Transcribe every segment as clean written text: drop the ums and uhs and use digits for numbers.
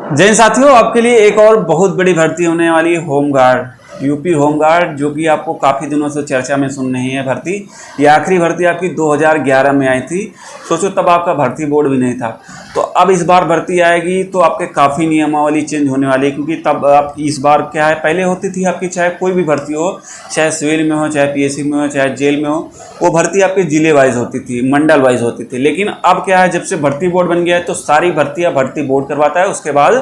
जैन साथियों, आपके लिए एक और बहुत बड़ी भर्ती होने वाली है, होमगार्ड। यूपी होमगार्ड, जो कि आपको काफ़ी दिनों से चर्चा में सुन रही है भर्ती। ये आखिरी भर्ती आपकी 2011 में आई थी। सोचो तब आपका भर्ती बोर्ड भी नहीं था। तो अब इस बार भर्ती आएगी तो आपके काफ़ी नियमावली चेंज होने वाली है, क्योंकि तब आप इस बार क्या है, पहले होती थी आपकी चाहे कोई भी भर्ती हो, चाहे सिविल में हो, चाहे पीएससी में हो, चाहे जेल में हो, वो भर्ती आपके जिले वाइज होती थी, मंडल वाइज होती थी। लेकिन अब क्या है, जब से भर्ती बोर्ड बन गया है तो सारी भर्तियाँ भर्ती बोर्ड करवाता है, उसके बाद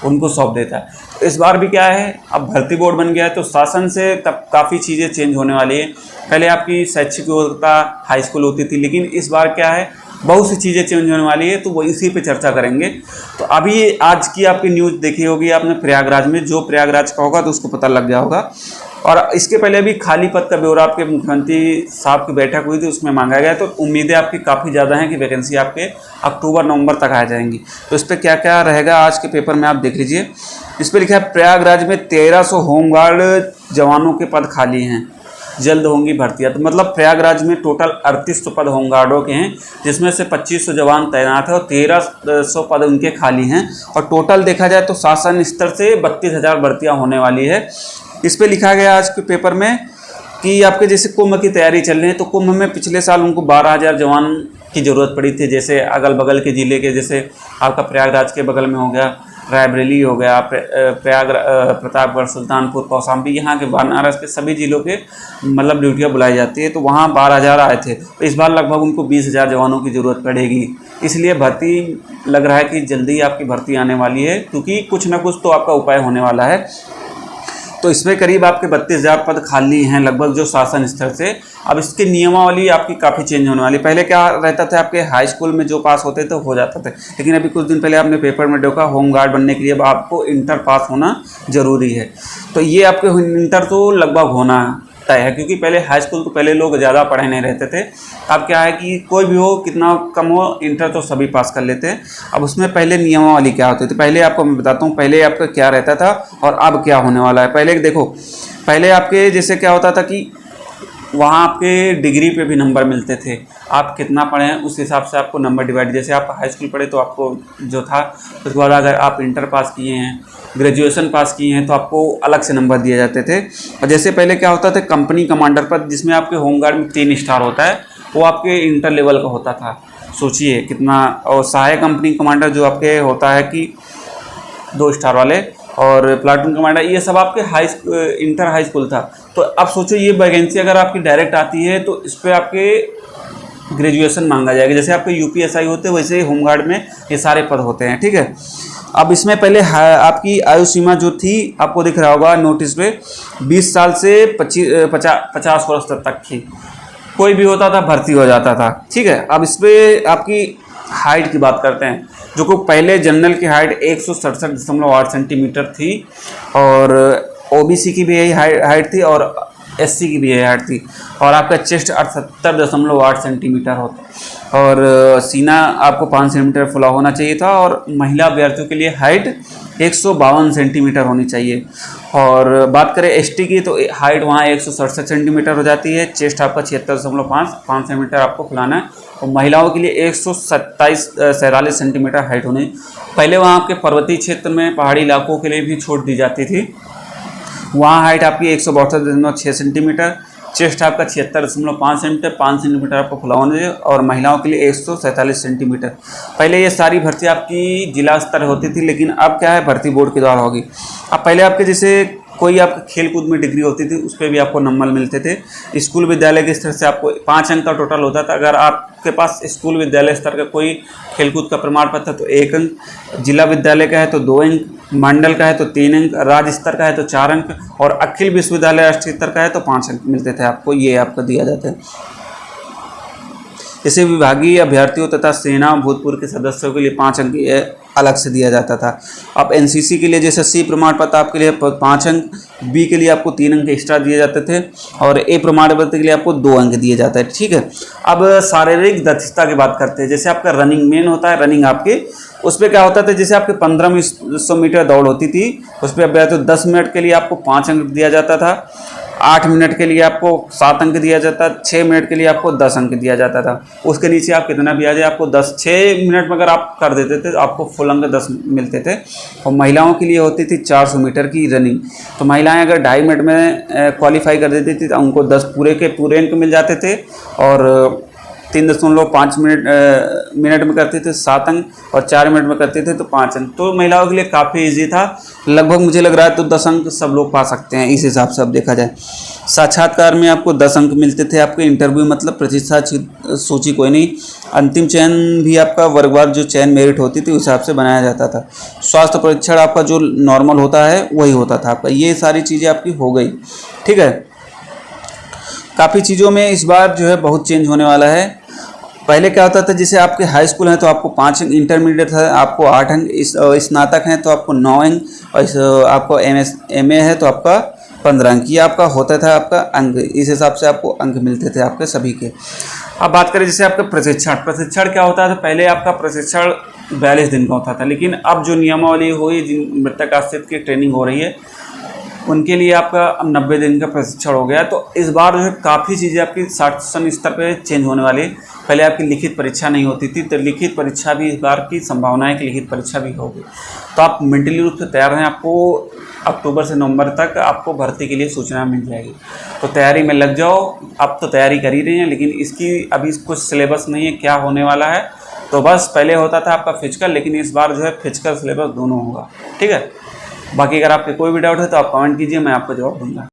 उनको सौंप देता है। तो इस बार भी क्या है, अब भर्ती बोर्ड बन गया है तो शासन से तब काफ़ी चीज़ें चेंज होने वाली है। पहले आपकी शैक्षिक योग्यता हाई स्कूल होती थी, लेकिन इस बार क्या है, बहुत सी चीज़ें चेंज होने वाली है, तो वो इसी पे चर्चा करेंगे। तो अभी आज की आपकी न्यूज़ देखी होगी आपने प्रयागराज में, जो प्रयागराज का होगा तो उसको पता लग गया होगा। और इसके पहले भी खाली पद का ब्यौरा आपके मुख्यमंत्री साहब की बैठक हुई थी, उसमें मांगा गया। तो उम्मीदें आपकी काफ़ी ज़्यादा हैं कि वैकेंसी आपके अक्टूबर-नवंबर तक आ जाएंगी। तो इस पर क्या क्या रहेगा आज के पेपर में आप देख लीजिए। इस पर लिखा है प्रयागराज में 1300 होमगार्ड जवानों के पद खाली हैं, जल्द होंगी भर्तियाँ। तो मतलब प्रयागराज में टोटल 3800 पद होमगार्डों के हैं, जिसमें से 2500 जवान तैनात है और 1300 पद उनके खाली हैं। और टोटल देखा जाए तो शासन स्तर से 32,000 भर्तियाँ होने वाली है। इस पे लिखा गया आज के पेपर में कि आपके जैसे कुंभ की तैयारी चल रही है, तो कुंभ में पिछले साल उनको 12,000 जवान की ज़रूरत पड़ी थी। जैसे अगल बगल के ज़िले के, जैसे आपका प्रयागराज के बगल में हो गया रायबरेली, हो गया प्रतापगढ़, सुल्तानपुर, कौशाम्बी, यहाँ के बनारस के सभी ज़िलों के मतलब ड्यूटियाँ बुलाई जाती है। तो वहाँ 12,000 आए थे, तो इस बार लगभग उनको 20,000 जवानों की ज़रूरत पड़ेगी। इसलिए भर्ती लग रहा है कि जल्दी आपकी भर्ती आने वाली है, क्योंकि कुछ ना कुछ तो आपका उपाय होने वाला है। तो इसमें करीब आपके 32,000 पद खाली हैं लगभग, जो शासन स्तर से। अब इसकी नियमावली आपकी काफ़ी चेंज होने वाली। पहले क्या रहता था, आपके हाई स्कूल में जो पास होते थे हो जाता था, लेकिन अभी कुछ दिन पहले आपने पेपर में देखा, होमगार्ड बनने के लिए अब आपको इंटर पास होना ज़रूरी है। तो ये आपके इंटर तो लगभग होना तय है, क्योंकि पहले हाई स्कूल तो पहले लोग ज़्यादा पढ़े नहीं रहते थे। अब क्या है कि कोई भी हो, कितना कम हो, इंटर तो सभी पास कर लेते हैं। अब उसमें पहले नियमावली क्या होती थी, पहले आपको मैं बताता हूँ पहले आपका क्या रहता था और अब क्या होने वाला है। पहले देखो, पहले आपके जैसे क्या होता था कि वहाँ आपके डिग्री पे भी नंबर मिलते थे, आप कितना पढ़े हैं उस हिसाब से आपको नंबर डिवाइड। जैसे आप हाई स्कूल पढ़े तो आपको जो था, उसके बाद अगर आप इंटर पास किए हैं, ग्रेजुएशन पास किए हैं, तो आपको अलग से नंबर दिए जाते थे। और जैसे पहले क्या होता था, कंपनी कमांडर पद, जिसमें आपके होमगार्ड में 3 स्टार होता है, वो आपके इंटर लेवल का होता था। सोचिए कितना। और सहायक कंपनी कमांडर जो आपके होता है कि 2 स्टार वाले, और प्लाटून कमांडर, ये सब आपके इंटर हाई स्कूल था। तो अब सोचो ये वैकेंसी अगर आपकी डायरेक्ट आती है तो इस पर आपके ग्रेजुएशन मांगा जाएगा। जैसे आपके यूपीएसआई होते हैं, वैसे ही होमगार्ड में ये सारे पद होते हैं, ठीक है। अब इसमें पहले आपकी आयु सीमा जो थी, आपको दिख रहा होगा नोटिस पे, 20 साल से 50 वर्ष तक थी। कोई भी होता था भर्ती हो जाता था, ठीक है। अब इस पर आपकी हाइट की बात करते हैं, जो को पहले जनरल की हाइट 167.8 सेंटीमीटर थी, और ओबीसी की भी यही हाइट थी, और एससी की भी यही हाइट थी। और आपका चेस्ट 78.8 सेंटीमीटर होता, और सीना आपको 5 सेंटीमीटर फुला होना चाहिए था। और महिला अभ्यर्थियों के लिए हाइट 152 सेंटीमीटर होनी चाहिए। और बात करें एसटी की, तो हाइट वहाँ 167 सेंटीमीटर हो जाती है। चेस्ट आपका 76.5 सेंटीमीटर आपको फुलाना है। और महिलाओं के लिए 147 सेंटीमीटर हाइट होनी। पहले वहाँ आपके पर्वतीय क्षेत्र में, पहाड़ी इलाकों के लिए भी छूट दी जाती थी, वहाँ हाइट आपकी 162.6 सेंटीमीटर। चेस्ट आपका 76.5 सेंटीमीटर, 5 सेंटीमीटर आपको फुला होना चाहिए। और महिलाओं के लिए 147 सेंटीमीटर। पहले ये सारी भर्ती आपकी जिला स्तर होती थी, लेकिन अब क्या है, भर्ती बोर्ड के द्वारा होगी। अब पहले आपके जैसे कोई आपके खेल कूद में डिग्री होती थी, उस पर भी आपको नंबर मिलते थे। स्कूल विद्यालय के स्तर से आपको 5 अंक का टोटल होता था। अगर आपके पास स्कूल विद्यालय स्तर का कोई खेलकूद का प्रमाण पत्र है तो 1 अंक, जिला विद्यालय का है तो 2 अंक, मंडल का है तो 3 अंक, राज्य स्तर का है तो 4 अंक, और अखिल विश्वविद्यालय राष्ट्रीय स्तर का है तो 5 अंक मिलते थे आपको। ये आपको दिया जाता है। जैसे विभागीय अभ्यर्थियों तथा सेना भूतपूर्व के सदस्यों के लिए 5 अंक अलग से दिया जाता था। अब एनसीसी के लिए जैसे सी प्रमाण पत्र आपके लिए 5 अंक, बी के लिए आपको 3 अंक एक्स्ट्रा दिए जाते थे, और ए प्रमाण पत्र के लिए आपको 2 अंक दिए जाते हैं, ठीक है। अब शारीरिक दक्षता की बात करते हैं। जैसे आपका रनिंग मेन होता है, रनिंग आपके उस पर क्या होता था, जैसे आपके 1500 मीटर दौड़ होती थी, उस पर अभ्यर्थी 10 मिनट के लिए आपको 5 अंक दिया जाता था। 8 मिनट के लिए आपको 7 अंक दिया जाता, 6 मिनट के लिए आपको 10 अंक दिया जाता था। उसके नीचे आप कितना भी आ जाए आपको 6 मिनट में अगर आप कर देते थे तो आपको फुल अंक 10 मिलते थे। और महिलाओं के लिए होती थी 400 मीटर की रनिंग, तो महिलाएं अगर 2.5 मिनट में क्वालिफाई कर देती थी तो उनको 10 पूरे के पूरे अंक मिल जाते थे। और 3.5 मिनट में करते थे 7 अंक, और 4 मिनट में करते थे तो 5 अंक। तो महिलाओं के लिए काफ़ी इजी था, लगभग मुझे लग रहा है तो 10 अंक सब लोग पा सकते हैं इस हिसाब से अब देखा जाए। साक्षात्कार में आपको 10 अंक मिलते थे, आपके इंटरव्यू मतलब प्रतिष्ठा सूची कोई नहीं, अंतिम चयन भी आपका वर्गवार जो चयन मेरिट होती थी उस हिसाब से बनाया जाता था। स्वास्थ्य परीक्षण आपका जो नॉर्मल होता है वही होता था आपका। ये सारी चीज़ें आपकी हो गई, ठीक है। काफ़ी चीज़ों में इस बार जो है बहुत चेंज होने वाला है। पहले क्या होता था, जैसे आपके हाई स्कूल हैं तो आपको 5 अंक, इंटरमीडिएट है आपको 8 अंक, स्नातक हैं तो आपको 9 अंक, और आपको MA है तो आपका 15 अंक। ये आपका होता था आपका अंक, इस हिसाब से आपको अंक मिलते थे आपके सभी के। अब बात करें जैसे आपका प्रशिक्षण क्या होता था। पहले आपका प्रशिक्षण 42 दिन का होता था, लेकिन अब जो नियमावली हुई, जिन मृतक आश्रित की ट्रेनिंग हो रही है उनके लिए आपका अब 90 दिन का प्रशिक्षण हो गया। तो इस बार जो है काफ़ी चीज़ें आपकी शासन स्तर पे चेंज होने वाली है। पहले आपकी लिखित परीक्षा नहीं होती थी, तो लिखित परीक्षा भी इस बार की संभावना है कि लिखित परीक्षा भी होगी। तो आप मेंटली रूप से तैयार हैं, आपको अक्टूबर से नवंबर तक आपको भर्ती के लिए सूचना मिल जाएगी। तो तैयारी में लग जाओ, अब तो तैयारी कर ही रही हैं, लेकिन इसकी अभी कुछ सिलेबस नहीं है क्या होने वाला है। तो बस पहले होता था आपका फिजिकल, लेकिन इस बार जो है फिजिकल सिलेबस दोनों होगा, ठीक है। बाकी अगर आपके कोई भी डाउट है तो आप कमेंट कीजिए, मैं आपको जवाब दूंगा।